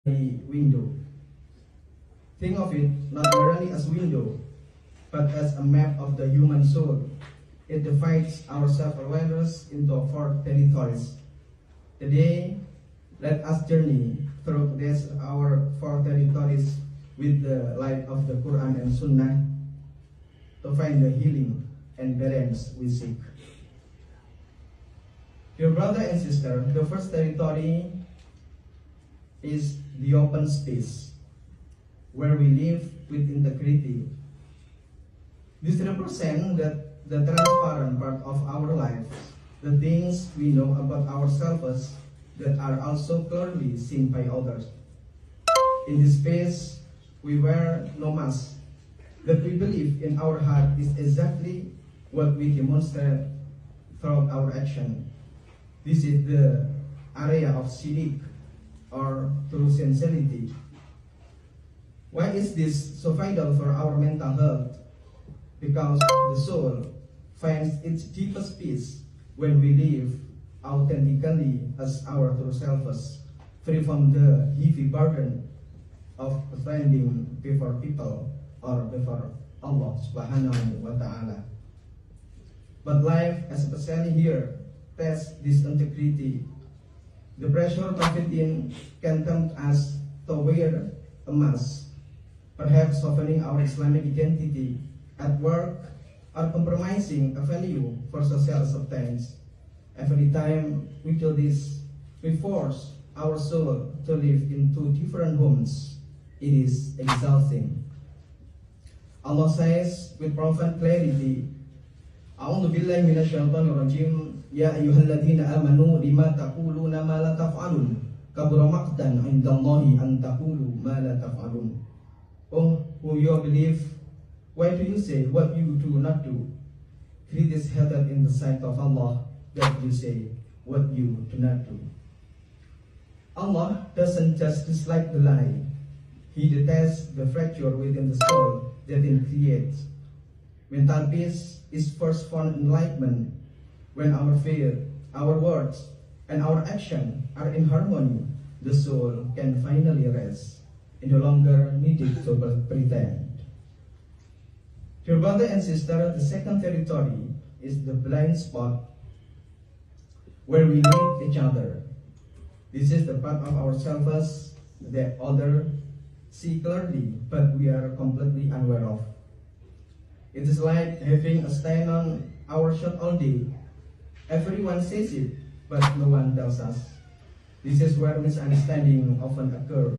a window. Think of it not merely as window, but as a map of the human soul. It divides our self-awareness into 4 territories. Today, let us journey through our 4 territories with the light of the Quran and Sunnah to find the healing and balance we seek. Dear brother and sister, the first territory is the open space, where we live with integrity. This represents the transparent part of our lives, the things we know about ourselves that are also clearly seen by others. In this space, we wear no mask. That we believe in our heart is exactly what we demonstrate throughout our action. This is the area of siddiq, or true sincerity. Why is this so vital for our mental health? Because the soul finds its deepest peace when we live authentically as our true selves, free from the heavy burden of standing before people or before Allah subhanahu wa ta'ala. But life, especially here, tests this integrity. The pressure of COVID-19 can tempt us to wear a mask, perhaps softening our Islamic identity at work or compromising a value for social acceptance. Every time we do this, we force our soul to live in 2 different homes. It is exhausting. Allah says with profound clarity, A'udzu billahi minasyaitonir rajim, ya ayyuhalladzina amanu lima taquluna ma la taf'alun, kabura maqtan 'indallahi an taqulu ma la taf'alun. Oh, who you believe, why do you say what you do not do? It is hated in the sight of Allah that you say what you do not do. Allah doesn't just dislike the lie. He detests the fracture within the soul that it creates. Mental peace is first found enlightenment when our faith, our words, and our action are in harmony. The soul can finally rest, and no longer needed to pretend. Dear brother and sister, the second territory is the blind spot where we meet each other. This is the part of ourselves that others see clearly, but we are completely unaware of. It is like having a stain on our shirt all day. Everyone says it, but no one tells us. This is where misunderstanding often occurs.